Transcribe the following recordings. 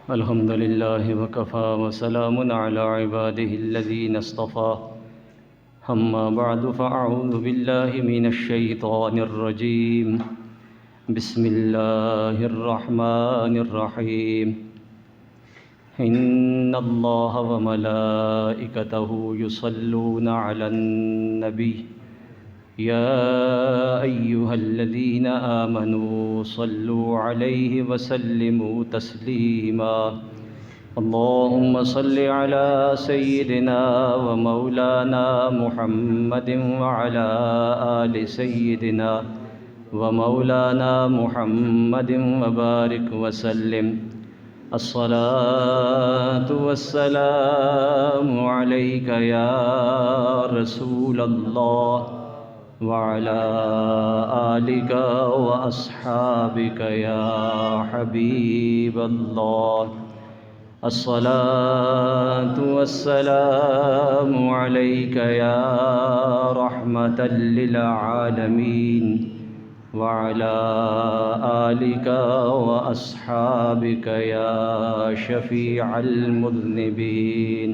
الحمد لله وكفى وسلام على عباده الذين اصطفى أما بعد فأعوذ بالله من الشيطان الرجيم بسم الله الرحمن الرحيم إن الله وملائكته يصلون على النبي يا أيها الذين آمنوا صلوا عليه وسلموا تسليما اللهم صل على سيدنا ومولانا محمد وعلى آل سيدنا ومولانا محمد وبارك وسلم الصلاة والسلام عليك يا رسول الله وعلى آلك وأصحابك يا حبيب الله الصلاة والسلام عليك يا رحمة للعالمين وعلى آلك وأصحابك يا شفيع المذنبين۔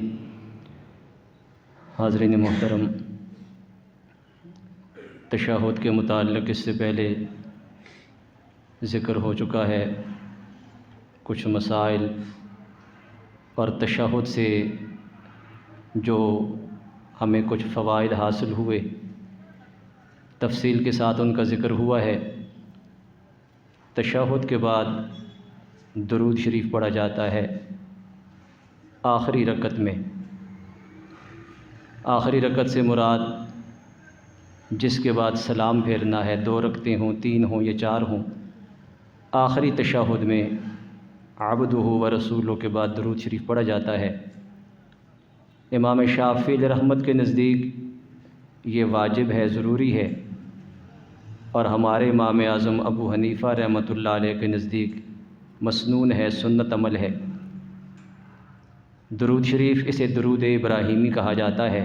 حاضرین محترم، تشہد کے متعلق اس سے پہلے ذکر ہو چکا ہے کچھ مسائل، اور تشہد سے جو ہمیں کچھ فوائد حاصل ہوئے تفصیل کے ساتھ ان کا ذکر ہوا ہے۔ تشہد کے بعد درود شریف پڑھا جاتا ہے آخری رکعت میں۔ آخری رکعت سے مراد جس کے بعد سلام پھیرنا ہے، 2 رکعتیں ہوں، 3 ہوں یا 4 ہوں، آخری تشہد میں عبدہ و رسولہ کے بعد درود شریف پڑھا جاتا ہے۔ امام شافعی علیہ رحمت کے نزدیک یہ واجب ہے، ضروری ہے، اور ہمارے امام اعظم ابو حنیفہ رحمۃ اللہ علیہ کے نزدیک مسنون ہے، سنت عمل ہے۔ درود شریف اسے درود ابراہیمی کہا جاتا ہے۔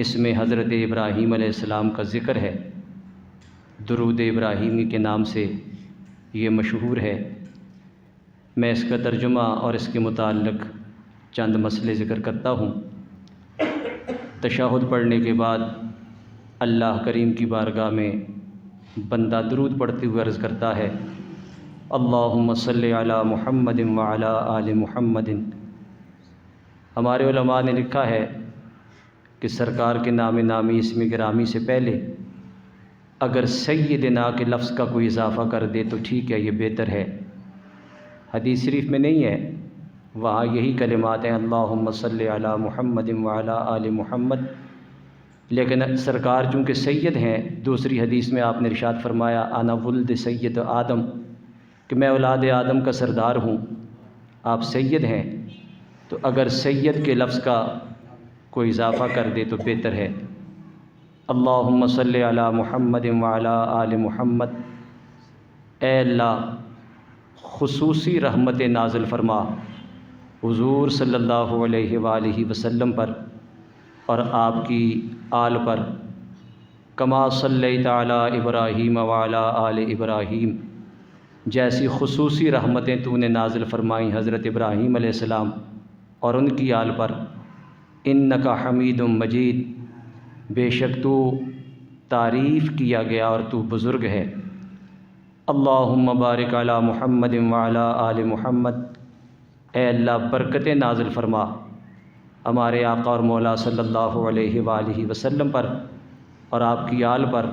اس میں حضرت ابراہیم علیہ السلام کا ذکر ہے، درود ابراہیمی کے نام سے یہ مشہور ہے۔ میں اس کا ترجمہ اور اس کے متعلق چند مسئلے ذکر کرتا ہوں۔ تشہد پڑھنے کے بعد اللہ کریم کی بارگاہ میں بندہ درود پڑھتے ہوئے عرض کرتا ہے، اللہم صلی علی محمد وعلی آل محمد۔ ہمارے علماء نے لکھا ہے کہ سرکار کے نام نامی اسم گرامی سے پہلے اگر سیدنا کے لفظ کا کوئی اضافہ کر دے تو ٹھیک ہے، یہ بہتر ہے۔ حدیث شریف میں نہیں ہے، وہاں یہی کلمات ہیں، اللہم صلی علی محمد وعلی آل محمد، لیکن سرکار چونکہ سید ہیں، دوسری حدیث میں آپ نے ارشاد فرمایا انا ولد سید آدم، کہ میں اولاد آدم کا سردار ہوں، آپ سید ہیں، تو اگر سید کے لفظ کا کوئی اضافہ کر دے تو بہتر ہے۔ اللہم صلی علی محمد وعلی آل محمد، اے اللہ خصوصی رحمت نازل فرما حضور صلی اللہ علیہ وآلہ وسلم پر اور آپ کی آل پر، کما صلیت علی ابراہیم وعلی آل ابراہیم، جیسی خصوصی رحمتیں تو نے نازل فرمائیں حضرت ابراہیم علیہ السلام اور ان کی آل پر، انکا حمید مجید، بے شک تو تعریف کیا گیا اور تو بزرگ ہے۔ اللہم بارک علی محمد وعلی آل محمد، اے اللہ برکتیں نازل فرما ہمارے آقا اور مولا صلی اللہ علیہ وآلہ وسلم پر اور آپ کی آل پر،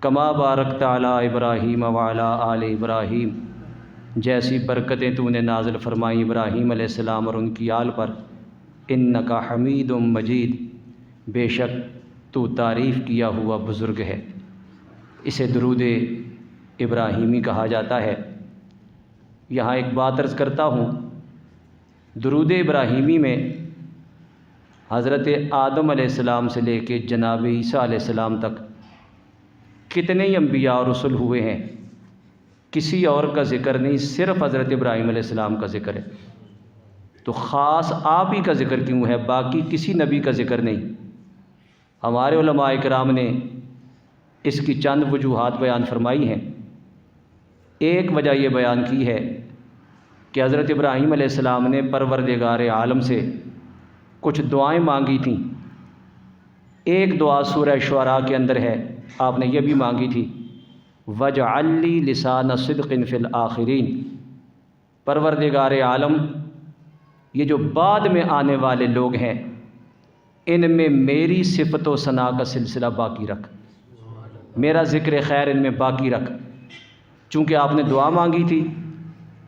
کما بارکت علی ابراہیم وعلی آل ابراہیم، جیسی برکتیں تو نے نازل فرمائیں ابراہیم علیہ السلام اور ان کی آل پر، انکا حمید مجید، بے شک تو تعریف کیا ہوا بزرگ ہے۔ اسے درود ابراہیمی کہا جاتا ہے۔ یہاں ایک بات عرض کرتا ہوں، درود ابراہیمی میں حضرت آدم علیہ السلام سے لے کے جناب عیسیٰ علیہ السلام تک کتنے ہی انبیاء اور رسل ہوئے ہیں، کسی اور کا ذکر نہیں، صرف حضرت ابراہیم علیہ السلام کا ذکر ہے۔ تو خاص آپ ہی کا ذکر کیوں ہے، باقی کسی نبی کا ذکر نہیں؟ ہمارے علماء کرام نے اس کی چند وجوہات بیان فرمائی ہیں۔ ایک وجہ یہ بیان کی ہے کہ حضرت ابراہیم علیہ السلام نے پروردگار عالم سے کچھ دعائیں مانگی تھیں۔ ایک دعا سورہ شعراء کے اندر ہے، آپ نے یہ بھی مانگی تھی، وَاجْعَلْ لِي لِسَانَ صِدْقٍ فِي الْآخِرِينَ، پروردگار عالم یہ جو بعد میں آنے والے لوگ ہیں ان میں میری صفت و ثنا کا سلسلہ باقی رکھ، میرا ذکر خیر ان میں باقی رکھ۔ چونکہ آپ نے دعا مانگی تھی،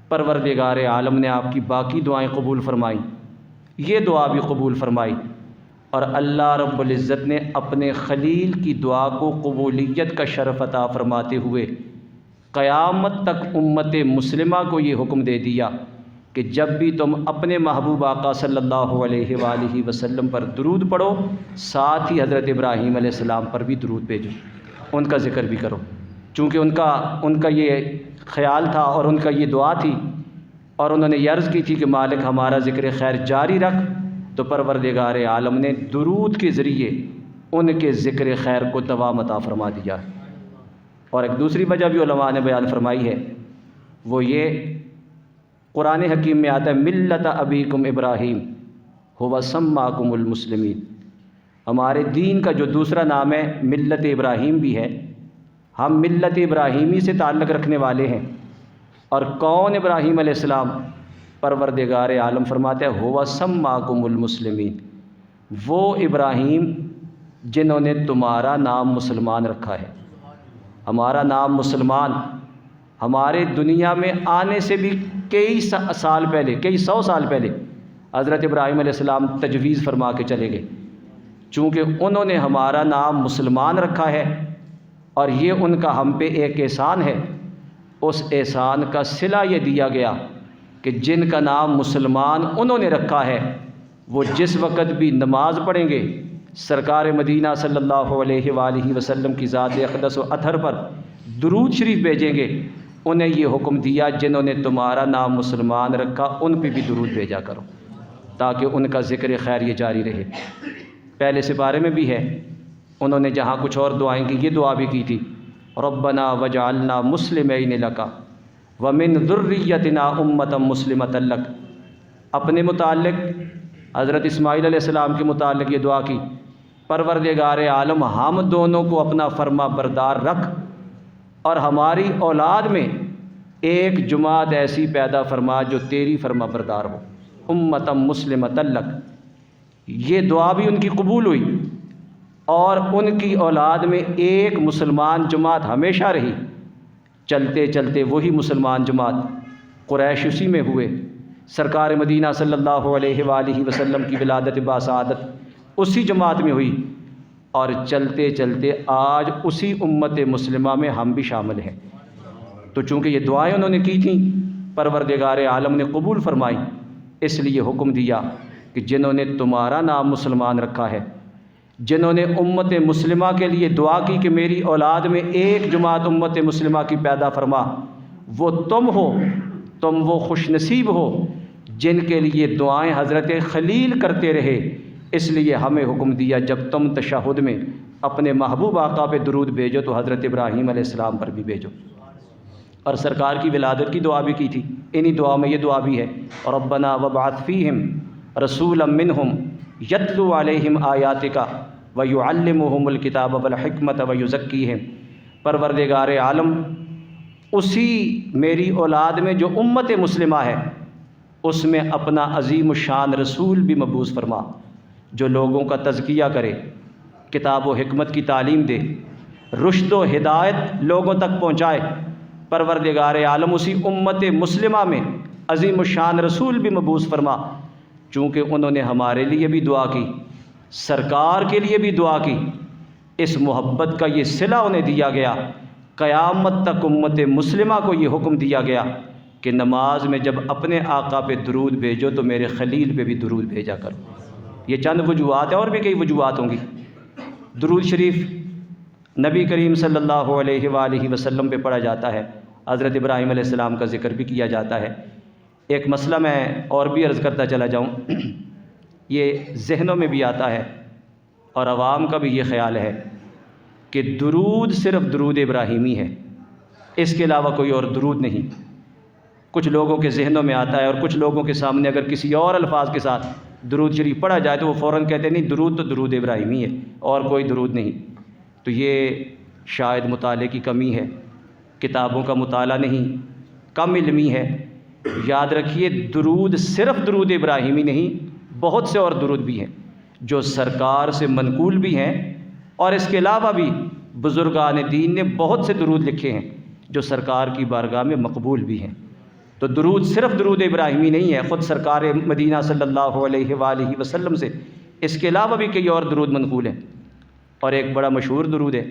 پروردگار عالم نے آپ کی باقی دعائیں قبول فرمائیں، یہ دعا بھی قبول فرمائی، اور اللہ رب العزت نے اپنے خلیل کی دعا کو قبولیت کا شرف عطا فرماتے ہوئے قیامت تک امت مسلمہ کو یہ حکم دے دیا کہ جب بھی تم اپنے محبوب آقا صلی اللہ علیہ وآلہ وسلم پر درود پڑھو، ساتھ ہی حضرت ابراہیم علیہ السلام پر بھی درود بھیجو، ان کا ذکر بھی کرو۔ چونکہ ان کا یہ خیال تھا اور ان کا یہ دعا تھی، اور انہوں نے یہ عرض کی تھی کہ مالک ہمارا ذکر خیر جاری رکھ، تو پروردگار عالم نے درود کے ذریعے ان کے ذکر خیر کو دوام عطا فرما دیا۔ اور ایک دوسری وجہ بھی علماء نے بیان فرمائی ہے، وہ یہ قرآن حکیم میں آتا ہے ملت ابیکم ابراہیم ہوا سماکم المسلمین، ہمارے دین کا جو دوسرا نام ہے ملت ابراہیم بھی ہے، ہم ملت ابراہیمی سے تعلق رکھنے والے ہیں۔ اور کون ابراہیم علیہ السلام؟ پروردگار عالم فرماتے ہیں ہوا سماکم المسلمین، وہ ابراہیم جنہوں نے تمہارا نام مسلمان رکھا ہے۔ ہمارا نام مسلمان ہمارے دنیا میں آنے سے بھی کئی سال پہلے، کئی سو سال پہلے حضرت ابراہیم علیہ السلام تجویز فرما کے چلے گئے، چونکہ انہوں نے ہمارا نام مسلمان رکھا ہے، اور یہ ان کا ہم پہ ایک احسان ہے۔ اس احسان کا صلہ یہ دیا گیا کہ جن کا نام مسلمان انہوں نے رکھا ہے، وہ جس وقت بھی نماز پڑھیں گے سرکار مدینہ صلی اللہ علیہ وآلہ وسلم کی ذات اقدس و اطہر پر درود شریف بھیجیں گے۔ انہیں یہ حکم دیا جنہوں نے تمہارا نام مسلمان رکھا ان پہ بھی درود بھیجا کرو، تاکہ ان کا ذکر خیر یہ جاری رہے۔ پہلے سپارے میں بھی ہے، انہوں نے جہاں کچھ اور دعائیں کی، یہ دعا بھی کی تھی، ربنا وجعلنا مسلمین لک ومن ذریتنا امۃ مسلمۃ لک۔ اپنے متعلق حضرت اسماعیل علیہ السلام کے متعلق یہ دعا کی، پروردگار عالم ہم دونوں کو اپنا فرما بردار رکھ، اور ہماری اولاد میں ایک جماعت ایسی پیدا فرما جو تیری فرما بردار ہو، امۃ مسلمۃ لک۔ یہ دعا بھی ان کی قبول ہوئی، اور ان کی اولاد میں ایک مسلمان جماعت ہمیشہ رہی۔ چلتے چلتے وہی مسلمان جماعت قریش اسی میں ہوئے، سرکار مدینہ صلی اللہ علیہ وآلہ وسلم کی ولادت باسعادت اسی جماعت میں ہوئی، اور چلتے چلتے آج اسی امت مسلمہ میں ہم بھی شامل ہیں۔ تو چونکہ یہ دعائیں انہوں نے کی تھیں، پروردگار عالم نے قبول فرمائی، اس لیے حکم دیا کہ جنہوں نے تمہارا نام مسلمان رکھا ہے، جنہوں نے امت مسلمہ کے لیے دعا کی کہ میری اولاد میں ایک جماعت امت مسلمہ کی پیدا فرما، وہ تم ہو، تم وہ خوش نصیب ہو جن کے لیے دعائیں حضرت خلیل کرتے رہے۔ اس لیے ہمیں حکم دیا جب تم تشہد میں اپنے محبوب آقا پہ درود بھیجو تو حضرت ابراہیم علیہ السلام پر بھی بھیجو۔ اور سرکار کی ولادت کی دعا بھی کی تھی، انہی دعا میں یہ دعا بھی ہے، ربنا وابعث فیہم رسولا منہم یتلو علیہم آیاتک ویعلمہم الکتاب والحکمت ویزکیہم۔ پروردگار عالم اسی میری اولاد میں جو امت مسلمہ ہے، اس میں اپنا عظیم الشان رسول بھی مبعوث فرما، جو لوگوں کا تزکیہ کرے، کتاب و حکمت کی تعلیم دے، رشد و ہدایت لوگوں تک پہنچائے۔ پروردگار عالم اسی امت مسلمہ میں عظیم الشان رسول بھی مبعوث فرما، چونکہ انہوں نے ہمارے لیے بھی دعا کی، سرکار کے لیے بھی دعا کی، اس محبت کا یہ صلہ انہیں دیا گیا۔ قیامت تک امت مسلمہ کو یہ حکم دیا گیا کہ نماز میں جب اپنے آقا پہ درود بھیجو تو میرے خلیل پہ بھی درود بھیجا کرو۔ یہ چند وجوہات ہیں، اور بھی کئی وجوہات ہوں گی۔ درود شریف نبی کریم صلی اللہ علیہ وآلہ وسلم پہ پڑھا جاتا ہے، حضرت ابراہیم علیہ السلام کا ذکر بھی کیا جاتا ہے۔ ایک مسئلہ میں اور بھی عرض کرتا چلا جاؤں، یہ ذہنوں میں بھی آتا ہے اور عوام کا بھی یہ خیال ہے کہ درود صرف درود ابراہیمی ہے، اس کے علاوہ کوئی اور درود نہیں۔ کچھ لوگوں کے ذہنوں میں آتا ہے اور کچھ لوگوں کے سامنے اگر کسی اور الفاظ کے ساتھ درود شریف پڑھا جائے تو وہ فوراً کہتے ہیں نہیں درود تو درود ابراہیمی ہے اور کوئی درود نہیں۔ تو یہ شاید مطالعے کی کمی ہے، کتابوں کا مطالعہ نہیں، کم علمی ہے۔ یاد رکھیے درود صرف درود ابراہیمی نہیں، بہت سے اور درود بھی ہیں جو سرکار سے منقول بھی ہیں، اور اس کے علاوہ بھی بزرگان دین نے بہت سے درود لکھے ہیں جو سرکار کی بارگاہ میں مقبول بھی ہیں۔ تو درود صرف درود ابراہیمی نہیں ہے، خود سرکار مدینہ صلی اللہ علیہ وآلہ وسلم سے اس کے علاوہ بھی کئی اور درود منقول ہیں، اور ایک بڑا مشہور درود ہے۔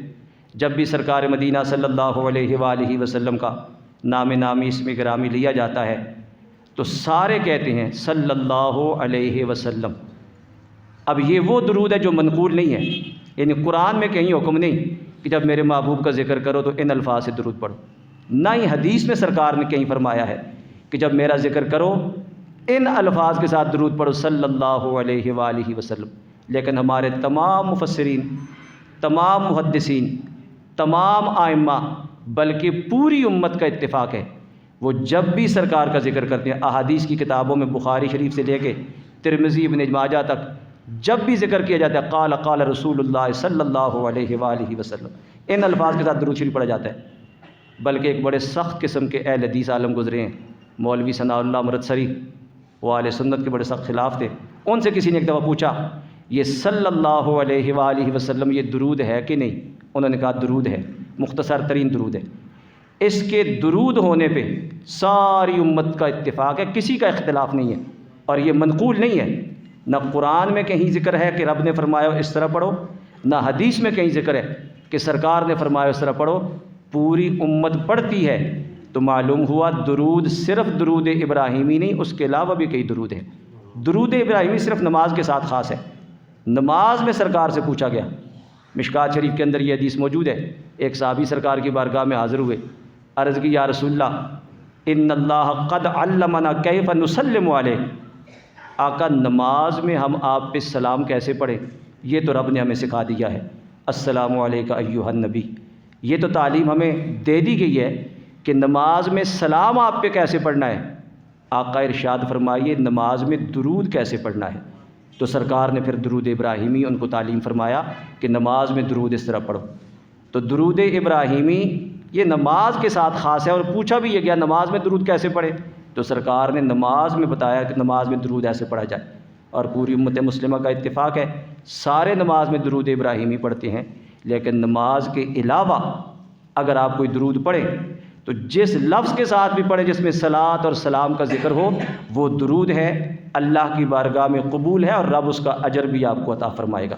جب بھی سرکار مدینہ صلی اللہ علیہ وآلہ وسلم کا نام نامی اسم گرامی لیا جاتا ہے تو سارے کہتے ہیں صلی اللہ علیہ وسلم۔ اب یہ وہ درود ہے جو منقول نہیں ہے، یعنی قرآن میں کہیں حکم نہیں کہ جب میرے محبوب کا ذکر کرو تو ان الفاظ سے درود پڑھو، نہ ہی حدیث میں سرکار نے کہیں فرمایا ہے کہ جب میرا ذکر کرو ان الفاظ کے ساتھ درود پڑھو صلی اللہ علیہ وآلہ وسلم۔ لیکن ہمارے تمام مفسرین، تمام محدثین، تمام ائمہ بلکہ پوری امت کا اتفاق ہے، وہ جب بھی سرکار کا ذکر کرتے ہیں احادیث کی کتابوں میں بخاری شریف سے لے کے ترمذی ابن ماجہ تک جب بھی ذکر کیا جاتا ہے قال قال رسول اللہ صلی اللہ علیہ وآلہ وسلم، ان الفاظ کے ساتھ درود شریف پڑھا جاتا ہے۔ بلکہ ایک بڑے سخت قسم کے اہل حدیث عالم گزرے ہیں، مولوی ثناء اللہ امرتسری، وہ اہل سنت کے بڑے سخت خلاف تھے۔ ان سے کسی نے ایک دفعہ پوچھا یہ صلی اللہ علیہ وآلہ وسلم یہ درود ہے کہ نہیں؟ انہوں نے کہا درود ہے، مختصر ترین درود ہے۔ اس کے درود ہونے پہ ساری امت کا اتفاق ہے، کسی کا اختلاف نہیں ہے، اور یہ منقول نہیں ہے۔ نہ قرآن میں کہیں ذکر ہے کہ رب نے فرمایا اس طرح پڑھو، نہ حدیث میں کہیں ذکر ہے کہ سرکار نے فرمایا اس طرح پڑھو، پوری امت پڑھتی ہے۔ تو معلوم ہوا درود صرف درود ابراہیمی نہیں، اس کے علاوہ بھی کئی درود ہیں۔ درود ابراہیمی صرف نماز کے ساتھ خاص ہے۔ نماز میں سرکار سے پوچھا گیا، مشکات شریف کے اندر یہ حدیث موجود ہے، ایک صحابی سرکار کی بارگاہ میں حاضر ہوئے، عرض کی یا رسول اللہ ان اللہ قد علمنا کیف نسلم علیک، آقا نماز میں ہم آپ پہ سلام کیسے پڑھیں؟ یہ تو رب نے ہمیں سکھا دیا ہے، السلام علیکہ ایھا النبی، یہ تو تعلیم ہمیں دے دی گئی ہے کہ نماز میں سلام آپ پہ کیسے پڑھنا ہے۔ آقا ارشاد فرمائیے نماز میں درود کیسے پڑھنا ہے؟ تو سرکار نے پھر درود ابراہیمی ان کو تعلیم فرمایا کہ نماز میں درود اس طرح پڑھو۔ تو درود ابراہیمی یہ نماز کے ساتھ خاص ہے، اور پوچھا بھی یہ گیا نماز میں درود کیسے پڑھے؟ تو سرکار نے نماز میں بتایا کہ نماز میں درود ایسے پڑھا جائے، اور پوری امت مسلمہ کا اتفاق ہے، سارے نماز میں درود ابراہیمی پڑھتے ہیں۔ لیکن نماز کے علاوہ اگر آپ کوئی درود پڑھیں تو جس لفظ کے ساتھ بھی پڑھیں جس میں صلاۃ اور سلام کا ذکر ہو وہ درود ہے، اللہ کی بارگاہ میں قبول ہے، اور رب اس کا اجر بھی آپ کو عطا فرمائے گا۔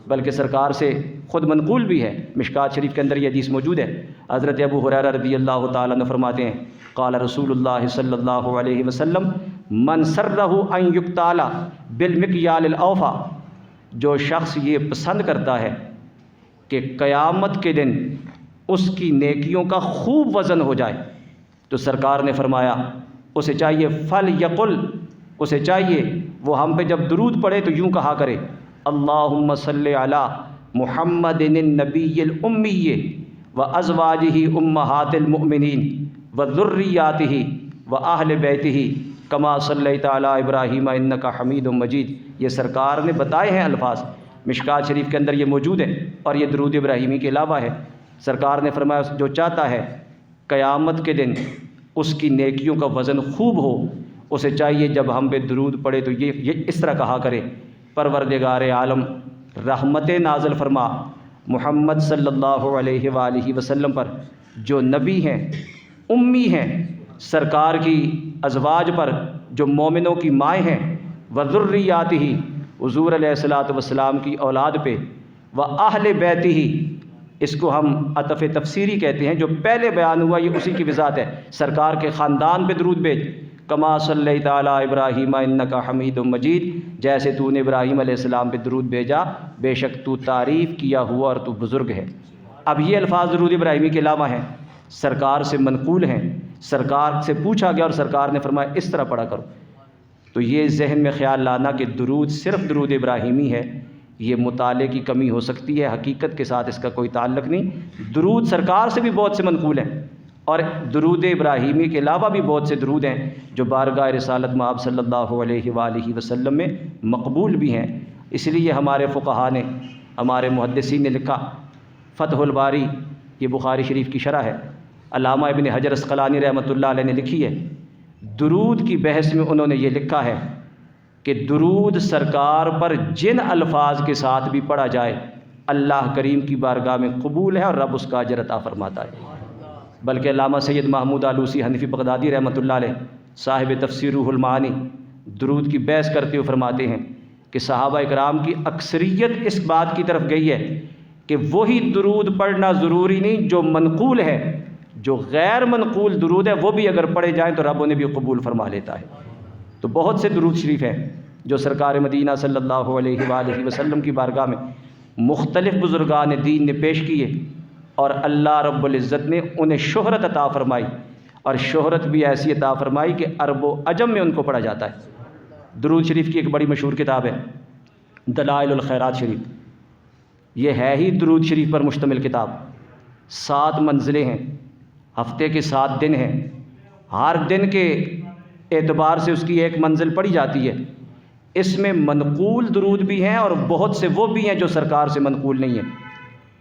بلکہ سرکار سے خود منقول بھی ہے، مشکات شریف کے اندر یہ حدیث موجود ہے۔ حضرت ابو ہریرہ رضی اللہ تعالیٰ عنہ فرماتے ہیں قال رسول اللہ صلی اللہ علیہ وسلم من سرہ ان یقتال بالمکیال الاوفا، جو شخص یہ پسند کرتا ہے کہ قیامت کے دن اس کی نیکیوں کا خوب وزن ہو جائے، تو سرکار نے فرمایا اسے چاہیے فلیقل، اسے چاہیے وہ ہم پہ جب درود پڑھے تو یوں کہا کرے اللہم صلی علی محمد النبی الامی وازواجہ امہات المؤمنین وذریاتہ واہل بیتہ کما صلیت علی ابراہیم انک حمید مجید۔ یہ سرکار نے بتائے ہیں الفاظ، مشکات شریف کے اندر یہ موجود ہے، اور یہ درود ابراہیمی کے علاوہ ہے۔ سرکار نے فرمایا جو چاہتا ہے قیامت کے دن اس کی نیکیوں کا وزن خوب ہو، اسے چاہیے جب ہم پہ درود پڑے تو یہ اس طرح کہا کرے پروردگار عالم رحمت نازل فرما محمد صلی اللہ علیہ وآلہ وسلم پر، جو نبی ہیں، امی ہیں، سرکار کی ازواج پر جو مومنوں کی مائیں ہیں، وذریاتہ حضور علیہ الصلوۃ والسلام کی اولاد پہ، واہل بیتہ، اس کو ہم عطف تفسیری کہتے ہیں، جو پہلے بیان ہوا یہ اسی کی وضاحت ہے، سرکار کے خاندان پہ درود بھیج کما صلیت علی ابراہیم انک حمید مجید، جیسے تو نے ابراہیم علیہ السلام پہ درود بھیجا بے شک تو تعریف کیا ہوا اور تو بزرگ ہے۔ اب یہ الفاظ درود ابراہیمی کے علاوہ ہیں، سرکار سے منقول ہیں، سرکار سے پوچھا گیا اور سرکار نے فرمایا اس طرح پڑھا کرو۔ تو یہ ذہن میں خیال لانا کہ درود صرف درود ابراہیمی ہے، یہ مطالعے کی کمی ہو سکتی ہے، حقیقت کے ساتھ اس کا کوئی تعلق نہیں۔ درود سرکار سے بھی بہت سے منقول ہیں، اور درود ابراہیمی کے علاوہ بھی بہت سے درود ہیں جو بارگاہ رسالت مآب صلی اللہ علیہ وآلہ وسلم میں مقبول بھی ہیں۔ اس لیے ہمارے فقہاء نے، ہمارے محدثین نے لکھا، فتح الباری یہ بخاری شریف کی شرح ہے، علامہ ابن حجر عسقلانی رحمۃ اللہ علیہ نے لکھی ہے، درود کی بحث میں انہوں نے یہ لکھا ہے کہ درود سرکار پر جن الفاظ کے ساتھ بھی پڑھا جائے اللہ کریم کی بارگاہ میں قبول ہے اور رب اس کا اجر عطا فرماتا ہے۔ بلکہ علامہ سید محمود آلوسی حنفی بغدادی رحمۃ اللہ علیہ صاحب تفسیر روح المعانی درود کی بحث کرتے ہوئے فرماتے ہیں کہ صحابہ اکرام کی اکثریت اس بات کی طرف گئی ہے کہ وہی درود پڑھنا ضروری نہیں جو منقول ہے، جو غیر منقول درود ہے وہ بھی اگر پڑھے جائیں تو رب انہیں بھی قبول فرما لیتا ہے۔ تو بہت سے درود شریف ہیں جو سرکار مدینہ صلی اللہ علیہ وآلہ وسلم کی بارگاہ میں مختلف بزرگان دین نے پیش کیے اور اللہ رب العزت نے انہیں شہرت عطا فرمائی، اور شہرت بھی ایسی عطا فرمائی کہ عرب و عجم میں ان کو پڑھا جاتا ہے۔ درود شریف کی ایک بڑی مشہور کتاب ہے دلائل الخیرات شریف، یہ ہے ہی درود شریف پر مشتمل کتاب۔ 7 منزلیں ہیں، ہفتے کے 7 دن ہیں، ہر دن کے اعتبار سے اس کی ایک منزل پڑھی جاتی ہے۔ اس میں منقول درود بھی ہیں اور بہت سے وہ بھی ہیں جو سرکار سے منقول نہیں ہیں،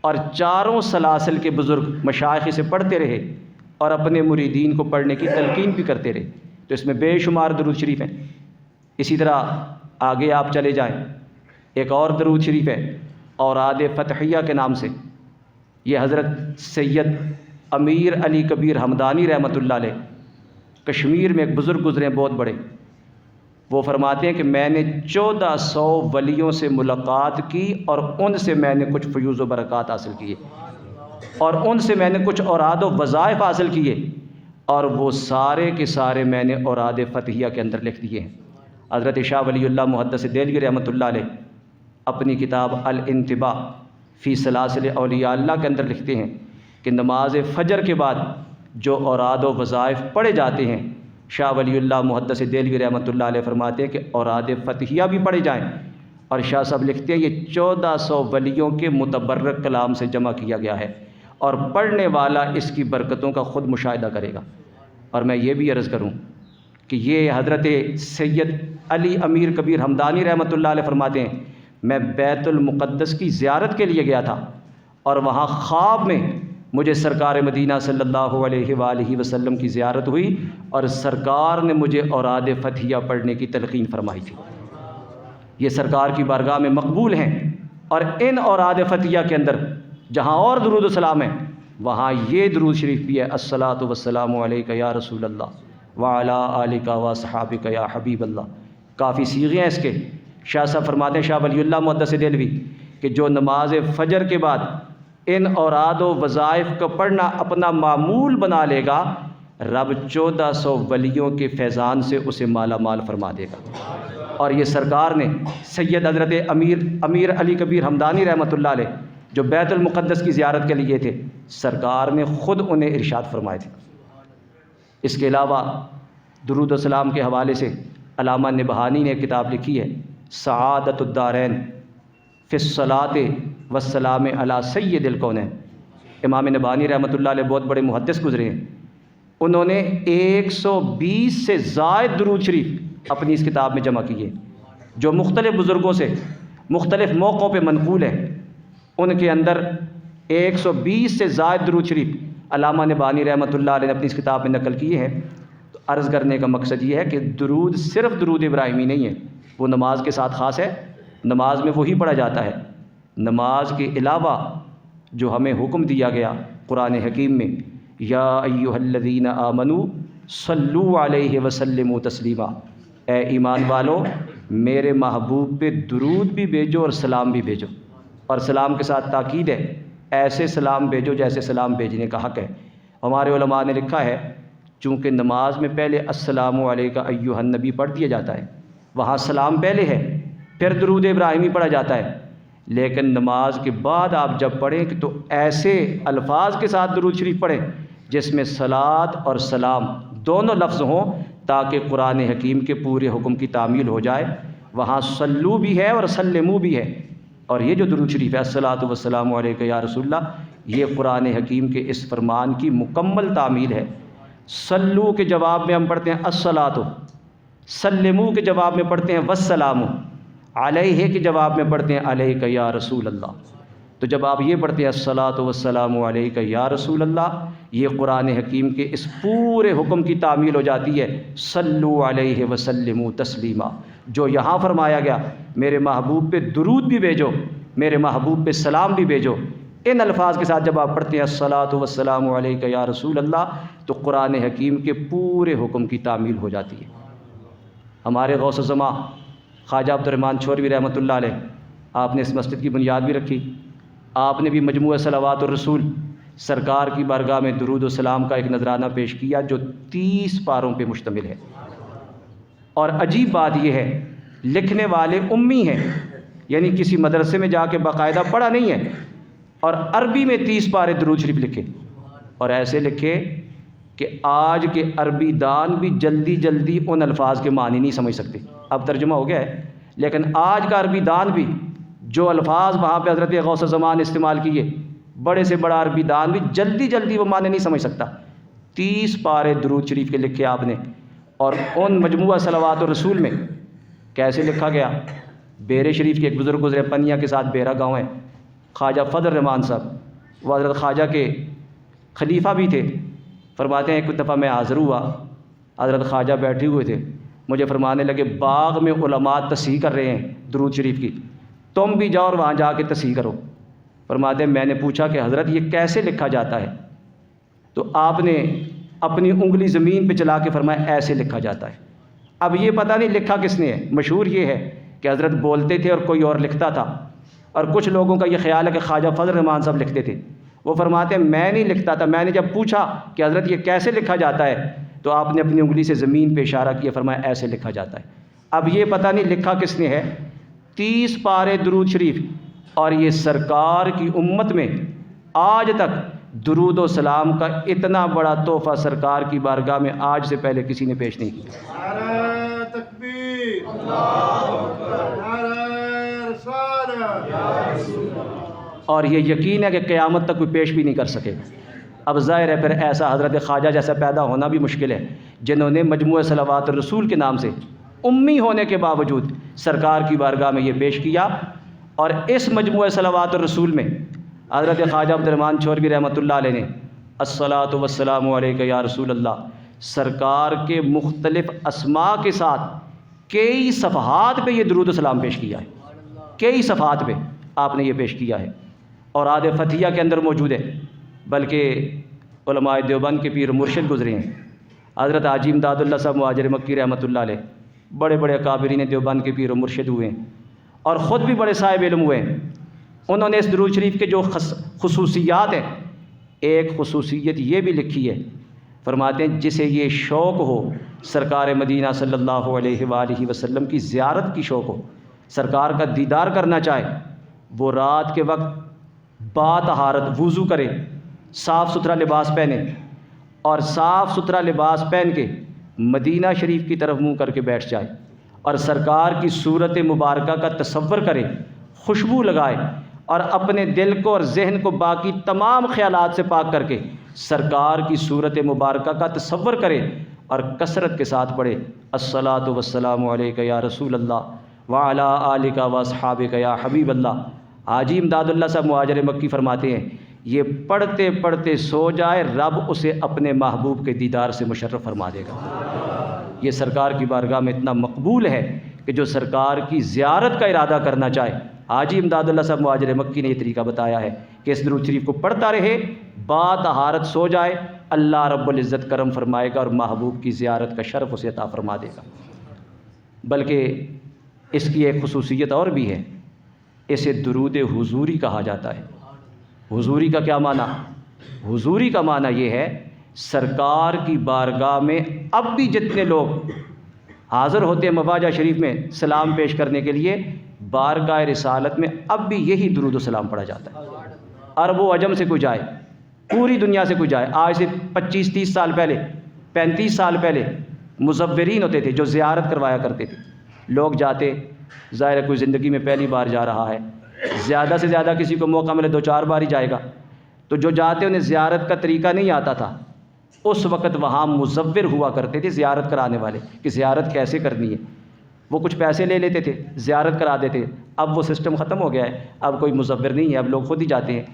اور چاروں سلاسل کے بزرگ مشائخ سے پڑھتے رہے اور اپنے مریدین کو پڑھنے کی تلقین بھی کرتے رہے، تو اس میں بے شمار درود شریف ہیں۔ اسی طرح آگے آپ چلے جائیں، ایک اور درود شریف ہے اوراد فتحیہ کے نام سے، یہ حضرت سید امیر علی کبیر ہمدانی رحمۃ اللہ علیہ کشمیر میں ایک بزرگ گزرے ہیں بہت بڑے، وہ فرماتے ہیں کہ میں نے 1400 ولیوں سے ملاقات کی اور ان سے میں نے کچھ فیوز و برکات حاصل کیے، اور ان سے میں نے کچھ اوراد و وظائف حاصل کیے، اور وہ سارے کے سارے میں نے اوراد فتحیہ کے اندر لکھ دیے ہیں۔ حضرت شاہ ولی اللہ محدث دہلوی رحمۃ اللہ علیہ اپنی کتاب الانتباہ فی سلاسل اولیاء اللہ کے اندر لکھتے ہیں کہ نماز فجر کے بعد جو اوراد و وظائف پڑھے جاتے ہیں، شاہ ولی اللہ محدث دہلوی رحمۃ اللہ علیہ فرماتے ہیں کہ اوراد فتحیہ بھی پڑھے جائیں، اور شاہ صاحب لکھتے ہیں یہ 1400 ولیوں کے متبرک کلام سے جمع کیا گیا ہے، اور پڑھنے والا اس کی برکتوں کا خود مشاہدہ کرے گا۔ اور میں یہ بھی عرض کروں کہ یہ حضرت سید علی امیر کبیر ہمدانی رحمۃ اللہ علیہ فرماتے ہیں میں بیت المقدس کی زیارت کے لیے گیا تھا، اور وہاں خواب میں مجھے سرکار مدینہ صلی اللہ علیہ وآلہ وسلم کی زیارت ہوئی، اور سرکار نے مجھے اوراد فتحیہ پڑھنے کی تلقین فرمائی تھی۔ یہ سرکار کی بارگاہ میں مقبول ہیں، اور ان اوراد فتحیہ کے اندر جہاں اور درود و سلام ہے وہاں یہ درود شریف بھی ہے، الصلاۃ والسلام علیک یا رسول اللہ وعلی آلک واصحابک یا حبیب اللہ۔ کافی صیغے ہیں اس کے۔ شاہ صاحب فرماتے ہیں، شاہ ولی اللہ محدث دہلوی، کہ جو نماز فجر کے بعد ان اوراد و وظائف کا پڑھنا اپنا معمول بنا لے گا، رب 1400 ولیوں کے فیضان سے اسے مالا مال فرما دے گا۔ اور یہ سرکار نے سید حضرت امیر علی کبیر ہمدانی رحمۃ اللہ علیہ جو بیت المقدس کی زیارت کے لیے تھے، سرکار نے خود انہیں ارشاد فرمائے تھے۔ اس کے علاوہ درود و سلام کے حوالے سے علامہ نبہانی نے ایک کتاب لکھی ہے سعادت الدارین فی الصلاۃ والسلام علی سید الکونین۔ امام نبہانی رحمۃ اللہ علیہ بہت بڑے محدث گزرے ہیں، انہوں نے 120 سے زائد درود شریف اپنی اس کتاب میں جمع کیے جو مختلف بزرگوں سے مختلف موقعوں پہ منقول ہیں۔ ان کے اندر 120 سے زائد درود شریف علامہ نبہانی رحمۃ اللہ علیہ نے اپنی اس کتاب میں نقل کیے ہیں۔ تو عرض کرنے کا مقصد یہ ہے کہ درود صرف درود ابراہیمی نہیں ہے، وہ نماز کے ساتھ خاص ہے، نماز میں وہی پڑھا جاتا ہے۔ نماز کے علاوہ جو ہمیں حکم دیا گیا قرآن حکیم میں، یا ایھا الذین آمنوا صلوا علیہ وسلموا تسلیما، اے ایمان والو میرے محبوب پہ درود بھی بھیجو اور سلام بھی بھیجو، اور سلام کے ساتھ تاکید ہے، ایسے سلام بھیجو جیسے سلام بھیجنے کا حق ہے۔ ہمارے علماء نے لکھا ہے چونکہ نماز میں پہلے السلام علیک ایھا النبی پڑھ دیا جاتا ہے، وہاں سلام پہلے ہے، پھر درود ابراہیمی پڑھا جاتا ہے، لیکن نماز کے بعد آپ جب پڑھیں تو ایسے الفاظ کے ساتھ درود شریف پڑھیں جس میں صلاۃ اور سلام دونوں لفظ ہوں، تاکہ قرآن حکیم کے پورے حکم کی تعمیل ہو جائے۔ وہاں صلو بھی ہے اور سلمو بھی ہے، اور یہ جو درود شریف ہے الصلاۃ والسلام علیک یا رسول اللہ، یہ قرآن حکیم کے اس فرمان کی مکمل تعمیل ہے۔ صلو کے جواب میں ہم پڑھتے ہیں الصلاۃ، سلمو کے جواب میں پڑھتے ہیں والسلام، علیہ کے جواب میں پڑھتے ہیں علیک یا رسول اللہ۔ تو جب آپ یہ پڑھتے ہیں الصلاۃ والسلام علیک یا رسول اللہ، یہ قرآن حکیم کے اس پورے حکم کی تعمیل ہو جاتی ہے، صلو علیہ وسلموا تسلیما۔ جو یہاں فرمایا گیا میرے محبوب پہ درود بھی بھیجو، میرے محبوب پہ سلام بھی بھیجو، ان الفاظ کے ساتھ جب آپ پڑھتے ہیں الصلاۃ والسلام علیک یا رسول اللہ، تو قرآن حکیم کے پورے حکم کی تعمیل ہو جاتی ہے۔ ہمارے غوث الزماں خواجہ عبد الرحمن چھوروی رحمۃ اللہ علیہ، آپ نے اس مسجد کی بنیاد بھی رکھی، آپ نے بھی مجموعہ صلوات الرسول سرکار کی بارگاہ میں درود و سلام کا ایک نذرانہ پیش کیا جو 30 پاروں پہ مشتمل ہے۔ اور عجیب بات یہ ہے لکھنے والے امی ہیں، یعنی کسی مدرسے میں جا کے باقاعدہ پڑھا نہیں ہے، اور عربی میں 30 پارے درود شریف لکھے، اور ایسے لکھے کہ آج کے عربی دان بھی جلدی جلدی ان الفاظ کے معنی نہیں سمجھ سکتے۔ اب ترجمہ ہو گیا ہے، لیکن آج کا عربی دان بھی جو الفاظ وہاں پہ حضرت غوث زمان استعمال کیے، بڑے سے بڑا عربی دان بھی جلدی جلدی وہ معنی نہیں سمجھ سکتا۔ 30 پارے درود شریف کے لکھے آپ نے، اور ان مجموعہ صلوات الرسول میں کیسے لکھا گیا؟ بیرے شریف کے ایک بزرگ گزرے، پنیا کے ساتھ بیرا گاؤں ہے، خواجہ فضل الرحمان صاحب، وہ حضرت خواجہ کے خلیفہ بھی تھے۔ فرماتے ہیں ایک دفعہ میں حاضر ہوا، حضرت خواجہ بیٹھے ہوئے تھے، مجھے فرمانے لگے باغ میں علماء تصحیح کر رہے ہیں درود شریف کی، تم بھی جاؤ اور وہاں جا کے تصحیح کرو۔ فرماتے ہیں میں نے پوچھا کہ حضرت یہ کیسے لکھا جاتا ہے؟ تو آپ نے اپنی انگلی زمین پہ چلا کے فرمایا ایسے لکھا جاتا ہے۔ اب یہ پتہ نہیں لکھا کس نے ہے، مشہور یہ ہے کہ حضرت بولتے تھے اور کوئی اور لکھتا تھا، اور کچھ لوگوں کا یہ خیال ہے کہ خواجہ فضل الرحمان صاحب لکھتے تھے۔ وہ فرماتے ہیں میں نہیں لکھتا تھا، میں نے جب پوچھا کہ حضرت یہ کیسے لکھا جاتا ہے تو آپ نے اپنی انگلی سے زمین پہ اشارہ کیا، فرمایا ایسے لکھا جاتا ہے۔ اب یہ پتہ نہیں لکھا کس نے ہے، 30 پارے درود شریف، اور یہ سرکار کی امت میں آج تک درود و سلام کا اتنا بڑا تحفہ سرکار کی بارگاہ میں آج سے پہلے کسی نے پیش نہیں کیا۔ نعرہ تکبیر، اللہ اکبر، نعرہ رسالت، یا رسول اللہ۔ اور یہ یقین ہے کہ قیامت تک کوئی پیش بھی نہیں کر سکے گا۔ اب ظاہر ہے پھر ایسا حضرت خواجہ جیسا پیدا ہونا بھی مشکل ہے، جنہوں نے مجموعہ صلوات الرسول کے نام سے امی ہونے کے باوجود سرکار کی بارگاہ میں یہ پیش کیا۔ اور اس مجموعہ صلوات الرسول میں حضرت خواجہ عبد الرحمن چھوروی رحمۃ اللہ علیہ نے الصلاۃ والسلام علیک یا رسول اللہ سرکار کے مختلف اسماء کے ساتھ کئی صفحات پہ یہ درود و سلام پیش کیا ہے، کئی صفحات پہ آپ نے یہ پیش کیا ہے، اور آد فتحیہ کے اندر موجود ہے۔ بلکہ علماء دیوبند کے پیر و مرشد گزرے ہیں، حضرت حاجی امداد اللہ صاحب مہاجر مکی رحمۃ اللہ علیہ، بڑے بڑے اکابرین دیوبند کے پیر و مرشد ہوئے ہیں، اور خود بھی بڑے صاحب علم ہوئے ہیں۔ انہوں نے اس درود شریف کے جو خصوصیات ہیں، ایک خصوصیت یہ بھی لکھی ہے، فرماتے ہیں جسے یہ شوق ہو سرکار مدینہ صلی اللہ علیہ وآلہ وسلم کی زیارت کی شوق ہو، سرکار کا دیدار کرنا چاہے، وہ رات کے وقت باطہارت وضو کرے، صاف ستھرا لباس پہنے، اور صاف ستھرا لباس پہن کے مدینہ شریف کی طرف منہ کر کے بیٹھ جائے، اور سرکار کی صورت مبارکہ کا تصور کرے، خوشبو لگائے، اور اپنے دل کو اور ذہن کو باقی تمام خیالات سے پاک کر کے سرکار کی صورت مبارکہ کا تصور کرے، اور کثرت کے ساتھ پڑھے الصلاۃ والسلام علیک یا رسول اللہ وعلی آلک واصحابک یا حبیب اللہ۔ حاجی امداد اللہ صاحب مہاجر مکی فرماتے ہیں یہ پڑھتے پڑھتے سو جائے رب اسے اپنے محبوب کے دیدار سے مشرف فرما دے گا۔ یہ سرکار کی بارگاہ میں اتنا مقبول ہے کہ جو سرکار کی زیارت کا ارادہ کرنا چاہے، حاجی امداد اللہ صاحب مہاجر مکی نے یہ طریقہ بتایا ہے کہ اس درود شریف کو پڑھتا رہے، باطہارت سو جائے، اللہ رب العزت کرم فرمائے گا اور محبوب کی زیارت کا شرف اسے عطا فرما دے گا۔ بلکہ اس کی ایک خصوصیت اور بھی ہے، اسے درود حضوری کہا جاتا ہے۔ حضوری کا کیا معنی؟ حضوری کا معنی یہ ہے سرکار کی بارگاہ میں اب بھی جتنے لوگ حاضر ہوتے ہیں مواجہ شریف میں سلام پیش کرنے کے لیے، بارگاہ رسالت میں اب بھی یہی درود و سلام پڑھا جاتا ہے۔ عرب و عجم سے کوئی جائے، پوری دنیا سے کوئی جائے، آج سے 25-30 سال پہلے، 35 سال پہلے مزورین ہوتے تھے جو زیارت کروایا کرتے تھے، لوگ جاتے، ظاہر ہے کوئی زندگی میں پہلی بار جا رہا ہے، زیادہ سے زیادہ کسی کو موقع ملے 2-4 بار ہی جائے گا، تو جو جاتے انہیں زیارت کا طریقہ نہیں آتا تھا، اس وقت وہاں مزور ہوا کرتے تھے زیارت کرانے والے کہ زیارت کیسے کرنی ہے، وہ کچھ پیسے لے لیتے تھے، زیارت کرا دیتے۔ اب وہ سسٹم ختم ہو گیا ہے، اب کوئی مزور نہیں ہے، اب لوگ خود ہی جاتے ہیں۔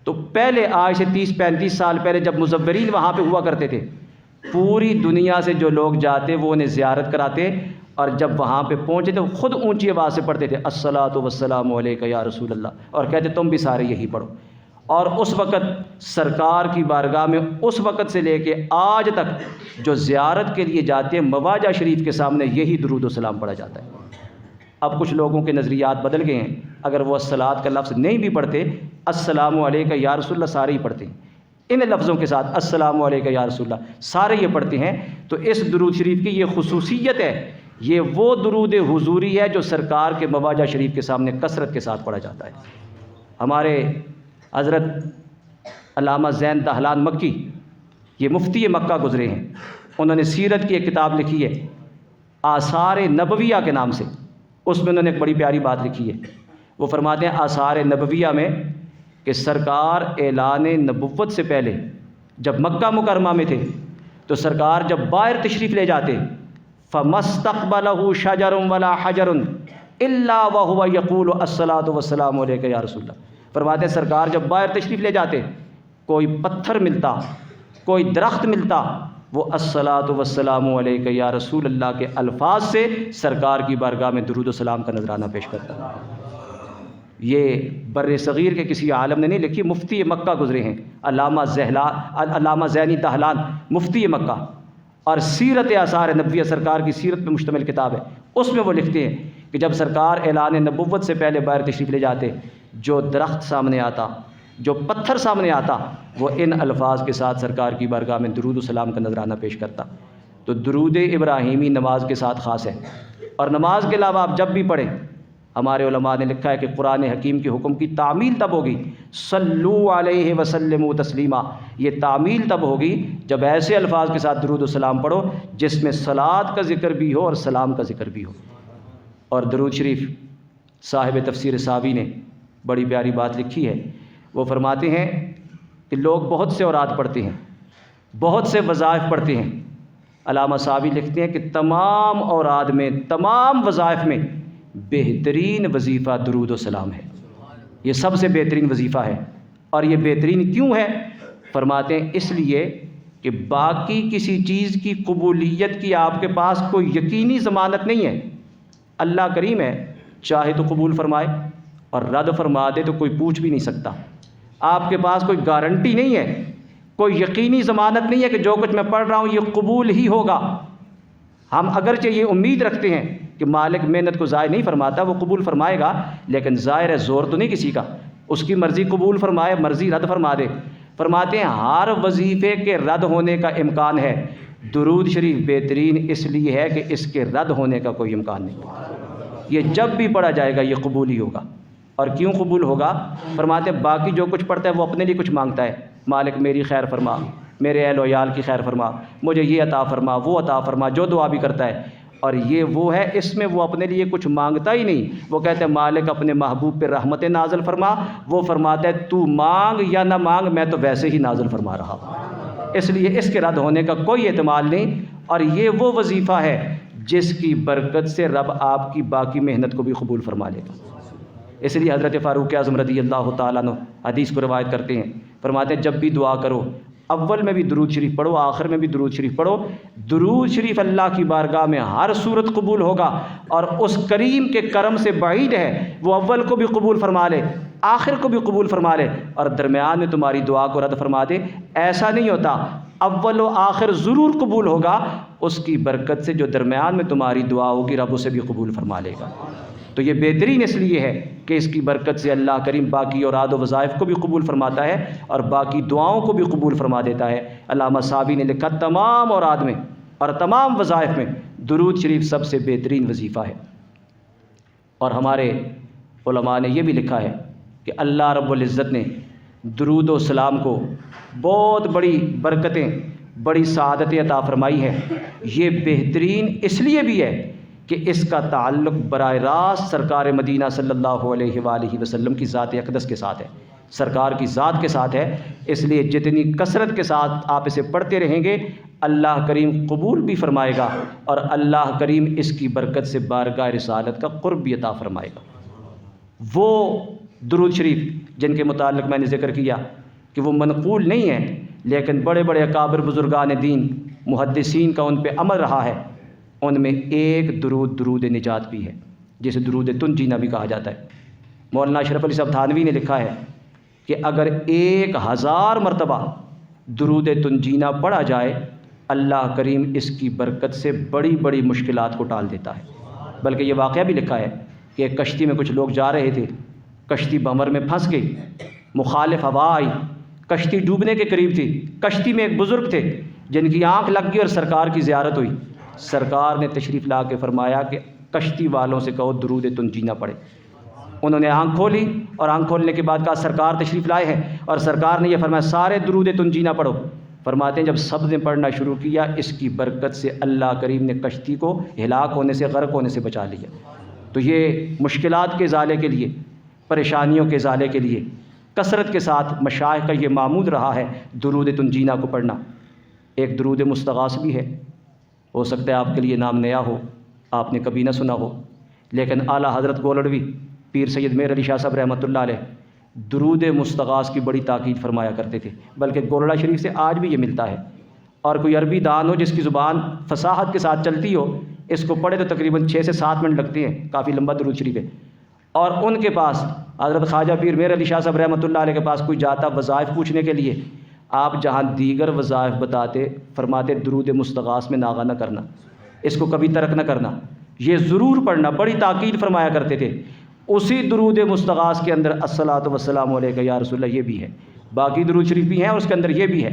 تو پہلے آج سے 30-35 سال پہلے جب مزورین وہاں پہ ہوا کرتے تھے، پوری دنیا سے جو لوگ جاتے وہ انہیں زیارت کراتے، اور جب وہاں پہ پہنچے تو خود اونچی آواز سے پڑھتے تھے الصلاۃ والسلام علیک یا رسول اللہ، اور کہتے تم بھی سارے یہی پڑھو۔ اور اس وقت سرکار کی بارگاہ میں اس وقت سے لے کے آج تک جو زیارت کے لیے جاتے ہیں مواجہ شریف کے سامنے یہی درود و سلام پڑھا جاتا ہے۔ اب کچھ لوگوں کے نظریات بدل گئے ہیں، اگر وہ الصلاۃ کا لفظ نہیں بھی پڑھتے، السلام علیک یا رسول اللہ سارے ہی پڑھتے ہیں، ان لفظوں کے ساتھ السلام علیک یا رسول اللہ سارے یہ پڑھتے ہیں۔ تو اس درود شریف کی یہ خصوصیت ہے، یہ وہ درود حضوری ہے جو سرکار کے مواجہ شریف کے سامنے کثرت کے ساتھ پڑھا جاتا ہے۔ ہمارے حضرت علامہ زین دہلان مکی، یہ مفتی مکہ گزرے ہیں، انہوں نے سیرت کی ایک کتاب لکھی ہے آثار نبویہ کے نام سے، اس میں انہوں نے ایک بڑی پیاری بات لکھی ہے۔ وہ فرماتے ہیں آثار نبویہ میں کہ سرکار اعلان نبوت سے پہلے جب مکہ مکرمہ میں تھے تو سرکار جب باہر تشریف لے جاتے فَمَسْتَقْبَلَهُ شَجَرٌ وَلَا حَجَرٌ إِلَّا وَهُوَ يَقُولُ الصَّلَاةُ وَالسَّلَامُ عَلَيْكَ يَا رسول اللہ۔ فرماتے ہیں سرکار جب باہر تشریف لے جاتے، کوئی پتھر ملتا، کوئی درخت ملتا، وہ الصلاۃ والسلام علیک یا رسول اللہ کے الفاظ سے سرکار کی بارگاہ میں درود و سلام کا نذرانہ پیش کرتا۔ یہ بر صغیر کے کسی عالم نے نہیں لکھی، مفتی مکہ گزرے ہیں علامہ زینی دہلان مفتی مکہ، اور سیرت آثار نبویہ سرکار کی سیرت پہ مشتمل کتاب ہے، اس میں وہ لکھتے ہیں کہ جب سرکار اعلان نبوت سے پہلے باہر تشریف لے جاتے، جو درخت سامنے آتا، جو پتھر سامنے آتا، وہ ان الفاظ کے ساتھ سرکار کی بارگاہ میں درود و سلام کا نذرانہ پیش کرتا۔ تو درود ابراہیمی نماز کے ساتھ خاص ہے، اور نماز کے علاوہ آپ جب بھی پڑھیں، ہمارے علماء نے لکھا ہے کہ قرآن حکیم کے حکم کی تعمیل تب ہوگی، صلو علیہ وسلموا تسلیما، یہ تعمیل تب ہوگی جب ایسے الفاظ کے ساتھ درود و سلام پڑھو جس میں صلاۃ کا ذکر بھی ہو اور سلام کا ذکر بھی ہو۔ اور درود شریف صاحب تفسیر ساوی نے بڑی پیاری بات لکھی ہے، وہ فرماتے ہیں کہ لوگ بہت سے اوراد پڑھتے ہیں، بہت سے وظائف پڑھتے ہیں، علامہ ساوی لکھتے ہیں کہ تمام اوراد میں، تمام وظائف میں بہترین وظیفہ درود و سلام ہے، یہ سب سے بہترین وظیفہ ہے۔ اور یہ بہترین کیوں ہے؟ فرماتے ہیں اس لیے کہ باقی کسی چیز کی قبولیت کی آپ کے پاس کوئی یقینی ضمانت نہیں ہے۔ اللہ کریم ہے، چاہے تو قبول فرمائے اور رد فرما دے تو کوئی پوچھ بھی نہیں سکتا۔ آپ کے پاس کوئی گارنٹی نہیں ہے، کوئی یقینی ضمانت نہیں ہے کہ جو کچھ میں پڑھ رہا ہوں یہ قبول ہی ہوگا۔ ہم اگرچہ یہ امید رکھتے ہیں کہ مالک محنت کو ضائع نہیں فرماتا، وہ قبول فرمائے گا، لیکن ظاہر ہے زور تو نہیں کسی کا، اس کی مرضی قبول فرمائے، مرضی رد فرما دے۔ فرماتے ہیں ہر وظیفے کے رد ہونے کا امکان ہے، درود شریف بہترین اس لیے ہے کہ اس کے رد ہونے کا کوئی امکان نہیں، یہ جب بھی پڑھا جائے گا یہ قبول ہی ہوگا۔ اور کیوں قبول ہوگا؟ فرماتے ہیں باقی جو کچھ پڑھتا ہے وہ اپنے لیے کچھ مانگتا ہے، مالک میری خیر فرما، میرے اہل و عیال کی خیر فرما، مجھے یہ عطا فرما، وہ عطا فرما، جو دعا بھی کرتا ہے، اور یہ وہ ہے اس میں وہ اپنے لیے کچھ مانگتا ہی نہیں، وہ کہتے ہیں مالک اپنے محبوب پہ رحمت نازل فرما، وہ فرماتا ہے تو مانگ یا نہ مانگ میں تو ویسے ہی نازل فرما رہا ہوں، اس لیے اس کے رد ہونے کا کوئی احتمال نہیں۔ اور یہ وہ وظیفہ ہے جس کی برکت سے رب آپ کی باقی محنت کو بھی قبول فرما لے گا۔ اس لیے حضرت فاروق اعظم رضی اللہ تعالیٰ عنہ حدیث کو روایت کرتے ہیں، فرماتے ہیں جب بھی دعا کرو اول میں بھی درود شریف پڑھو، آخر میں بھی درود شریف پڑھو، درود شریف اللہ کی بارگاہ میں ہر صورت قبول ہوگا، اور اس کریم کے کرم سے بعید ہے وہ اول کو بھی قبول فرما لے، آخر کو بھی قبول فرما لے، اور درمیان میں تمہاری دعا کو رد فرما دے۔ ایسا نہیں ہوتا، اول و آخر ضرور قبول ہوگا، اس کی برکت سے جو درمیان میں تمہاری دعا ہوگی رب اسے بھی قبول فرما لے گا۔ تو یہ بہترین اس لیے ہے کہ اس کی برکت سے اللہ کریم باقی اوراد و وظائف کو بھی قبول فرماتا ہے اور باقی دعاؤں کو بھی قبول فرما دیتا ہے۔ علامہ صابی نے لکھا تمام اوراد میں اور تمام وظائف میں درود شریف سب سے بہترین وظیفہ ہے۔ اور ہمارے علماء نے یہ بھی لکھا ہے کہ اللہ رب العزت نے درود و سلام کو بہت بڑی برکتیں، بڑی سعادتیں عطا فرمائی ہے۔ یہ بہترین اس لیے بھی ہے کہ اس کا تعلق براہ راست سرکار مدینہ صلی اللہ علیہ وآلہ وسلم کی ذات اقدس کے ساتھ ہے۔ سرکار کی ذات کے ساتھ ہے، اس لیے جتنی کثرت کے ساتھ آپ اسے پڑھتے رہیں گے اللہ کریم قبول بھی فرمائے گا، اور اللہ کریم اس کی برکت سے بارگاہ رسالت کا قرب بھی عطا فرمائے گا۔ وہ درود شریف جن کے متعلق میں نے ذکر کیا کہ وہ منقول نہیں ہے، لیکن بڑے بڑے اکابر بزرگان دین محدثین کا ان پہ عمل رہا ہے، ان میں ایک درود نجات بھی ہے، جسے درود تنجینا بھی کہا جاتا ہے۔ مولانا اشرف علی صاحب تھانوی نے لکھا ہے کہ اگر 1000 مرتبہ درود تنجینا پڑھا جائے اللہ کریم اس کی برکت سے بڑی بڑی مشکلات کو ٹال دیتا ہے۔ بلکہ یہ واقعہ بھی لکھا ہے کہ ایک کشتی میں کچھ لوگ جا رہے تھے، کشتی بھنور میں پھنس گئی، مخالف ہوا آئی، کشتی ڈوبنے کے قریب تھی، کشتی میں ایک بزرگ تھے جن کی آنکھ لگ گئی اور سرکار کی زیارت ہوئی۔ سرکار نے تشریف لا کے فرمایا کہ کشتی والوں سے کہو درود تنجینا پڑھے۔ انہوں نے آنکھ کھولی اور آنکھ کھولنے کے بعد کہا سرکار تشریف لائے ہیں، اور سرکار نے یہ فرمایا سارے درود تنجینا پڑھو۔ فرماتے ہیں جب سب نے پڑھنا شروع کیا اس کی برکت سے اللہ کریم نے کشتی کو ہلاک ہونے سے، غرق ہونے سے بچا لیا۔ تو یہ مشکلات کے ازالے کے لیے، پریشانیوں کے ازالے کے لیے کثرت کے ساتھ مشائخ کا یہ معمول رہا ہے درود تنجینا کو پڑھنا۔ ایک درود مستغاث بھی ہے، ہو سکتا ہے آپ کے لیے نام نیا ہو، آپ نے کبھی نہ سنا ہو، لیکن اعلیٰ حضرت گولڑوی پیر سید مہر علی شاہ صاحب رحمۃ اللہ علیہ درود مستغاث کی بڑی تاکید فرمایا کرتے تھے، بلکہ گولڑا شریف سے آج بھی یہ ملتا ہے۔ اور کوئی عربی دان ہو جس کی زبان فصاحت کے ساتھ چلتی ہو، اس کو پڑھے تو تقریباً 6 سے 7 منٹ لگتے ہیں، کافی لمبا درود شریف ہے۔ اور ان کے پاس حضرت خواجہ پیر مہر علی شاہ صاحب رحمۃ اللہ علیہ کے پاس کوئی جاتا وظائف پوچھنے کے لیے، آپ جہاں دیگر وظائف بتاتے فرماتے درود مستغاث میں ناغہ نہ کرنا، اس کو کبھی ترک نہ کرنا، یہ ضرور پڑھنا، بڑی تاکید فرمایا کرتے تھے۔ اسی درود مستغاث کے اندر الصلاۃ والسلام علیک یا رسول اللہ یہ بھی ہے، باقی درود شریف بھی ہیں اور اس کے اندر یہ بھی ہے۔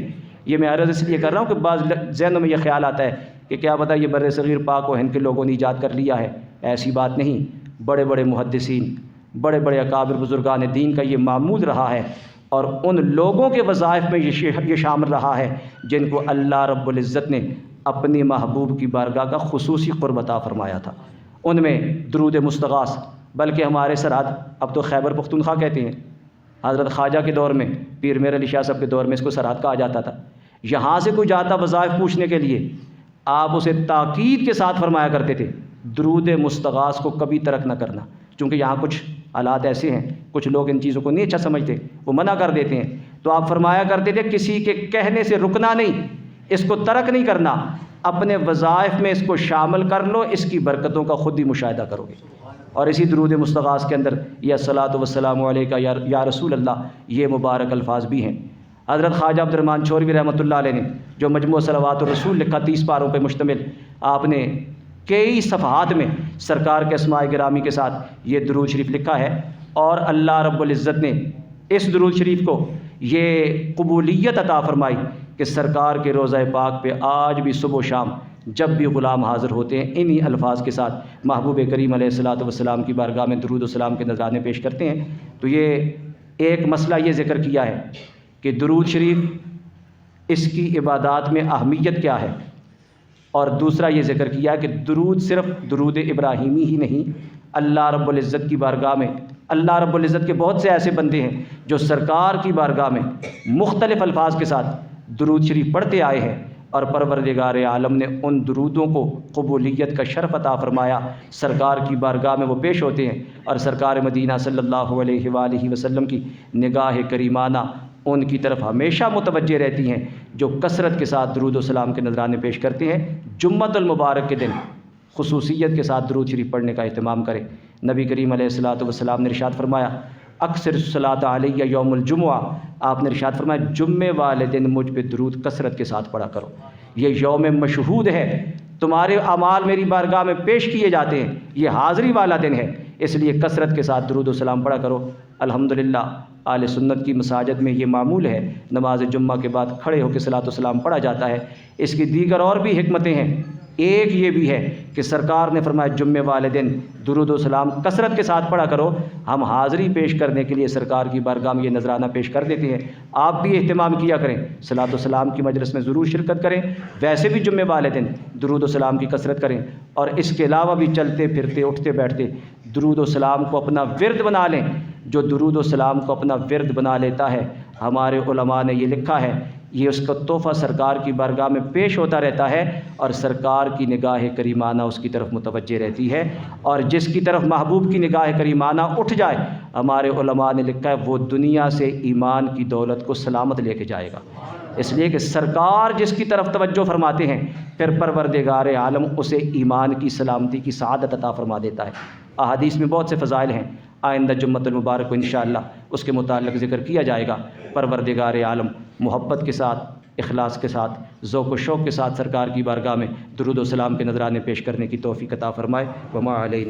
یہ میں عرض اس لیے کر رہا ہوں کہ بعض ذہنوں میں یہ خیال آتا ہے کہ کیا پتہ یہ بر صغیر پاک و ہند کے لوگوں نے ایجاد کر لیا ہے، ایسی بات نہیں۔ بڑے بڑے محدثین، بڑے بڑے اکابر بزرگان دین کا یہ معمول رہا ہے، اور ان لوگوں کے وظائف میں یہ شامل رہا ہے جن کو اللہ رب العزت نے اپنی محبوب کی بارگاہ کا خصوصی قرب عطا فرمایا تھا۔ ان میں درود مستغاث، بلکہ ہمارے سرحد اب تو خیبر پختونخوا کہتے ہیں، حضرت خواجہ کے دور میں، پیر مہر علی شاہ صاحب کے دور میں اس کو سرحد کہا جاتا تھا۔ یہاں سے کوئی جاتا وظائف پوچھنے کے لیے آپ اسے تاکید کے ساتھ فرمایا کرتے تھے درود مستغاث کو کبھی ترک نہ کرنا، چونکہ یہاں کچھ حالات ایسے ہیں، کچھ لوگ ان چیزوں کو نہیں اچھا سمجھتے، وہ منع کر دیتے ہیں، تو آپ فرمایا کرتے تھے کسی کے کہنے سے رکنا نہیں، اس کو ترک نہیں کرنا، اپنے وظائف میں اس کو شامل کر لو، اس کی برکتوں کا خود ہی مشاہدہ کرو گے۔ اور اسی درود مستغاث کے اندر یا الصلاۃ والسلام علیک یا رسول اللہ یہ مبارک الفاظ بھی ہیں۔ حضرت خواجہ عبد الرحمن چھوروی رحمۃ اللہ علیہ نے جو مجموعہ صلوات الرسول لکھا 30 پاروں پہ مشتمل، آپ نے کئی صفحات میں سرکار کے اسماء گرامی کے ساتھ یہ درود شریف لکھا ہے، اور اللہ رب العزت نے اس درود شریف کو یہ قبولیت عطا فرمائی کہ سرکار کے روضہ پاک پہ آج بھی صبح و شام جب بھی غلام حاضر ہوتے ہیں انہی الفاظ کے ساتھ محبوب کریم علیہ الصلاۃ والسلام کی بارگاہ میں درود و سلام کے نذرانے پیش کرتے ہیں۔ تو یہ ایک مسئلہ یہ ذکر کیا ہے کہ درود شریف اس کی عبادات میں اہمیت کیا ہے، اور دوسرا یہ ذکر کیا کہ درود صرف درود ابراہیمی ہی نہیں، اللہ رب العزت کی بارگاہ میں اللہ رب العزت کے بہت سے ایسے بندے ہیں جو سرکار کی بارگاہ میں مختلف الفاظ کے ساتھ درود شریف پڑھتے آئے ہیں، اور پروردگار عالم نے ان درودوں کو قبولیت کا شرف عطا فرمایا، سرکار کی بارگاہ میں وہ پیش ہوتے ہیں، اور سرکار مدینہ صلی اللہ علیہ وآلہ وسلم کی نگاہ کریمانہ ان کی طرف ہمیشہ متوجہ رہتی ہیں جو کثرت کے ساتھ درود و سلام کے نذرانے پیش کرتے ہیں۔ جمعۃ المبارک کے دن خصوصیت کے ساتھ درود شریف پڑھنے کا اہتمام کریں۔ نبی کریم علیہ الصلاۃ والسلام نے ارشاد فرمایا اکثر الصلاۃ علیہ یوم الجمعہ، آپ نے ارشاد فرمایا جمعے والے دن مجھ پہ درود کثرت کے ساتھ پڑھا کرو، یہ یوم مشہود ہے، تمہارے اعمال میری بارگاہ میں پیش کیے جاتے ہیں، یہ حاضری والا دن ہے، اس لیے کثرت کے ساتھ درود و سلام پڑھا کرو۔ الحمدللہ اہل سنت کی مساجد میں یہ معمول ہے، نماز جمعہ کے بعد کھڑے ہو کے صلاۃ و سلام پڑھا جاتا ہے۔ اس کی دیگر اور بھی حکمتیں ہیں، ایک یہ بھی ہے کہ سرکار نے فرمایا جمعے والے دن درود و سلام کثرت کے ساتھ پڑھا کرو، ہم حاضری پیش کرنے کے لیے سرکار کی بارگاہ میں یہ نذرانہ پیش کر دیتے ہیں، آپ بھی اہتمام کیا کریں، صلاۃ و سلام کی مجلس میں ضرور شرکت کریں، ویسے بھی جمعے والے دن درود و سلام کی کثرت کریں، اور اس کے علاوہ بھی چلتے پھرتے اٹھتے بیٹھتے درود و سلام کو اپنا ورد بنا لیں۔ جو درود و سلام کو اپنا ورد بنا لیتا ہے، ہمارے علماء نے یہ لکھا ہے، یہ اس کا تحفہ سرکار کی بارگاہ میں پیش ہوتا رہتا ہے اور سرکار کی نگاہ کریمانہ اس کی طرف متوجہ رہتی ہے، اور جس کی طرف محبوب کی نگاہ کریمانہ اٹھ جائے، ہمارے علماء نے لکھا ہے وہ دنیا سے ایمان کی دولت کو سلامت لے کے جائے گا۔ اس لیے کہ سرکار جس کی طرف توجہ فرماتے ہیں پھر پروردگار عالم اسے ایمان کی سلامتی کی سعادت عطا فرما دیتا ہے۔ احادیث میں بہت سے فضائل ہیں، آئندہ جمعۃ المبارک کو انشاءاللہ اس کے متعلق ذکر کیا جائے گا۔ پروردگار عالم محبت کے ساتھ، اخلاص کے ساتھ، ذوق و شوق کے ساتھ سرکار کی بارگاہ میں درود و سلام کے نذرانے پیش کرنے کی توفیق عطا فرمائے۔ وما علینا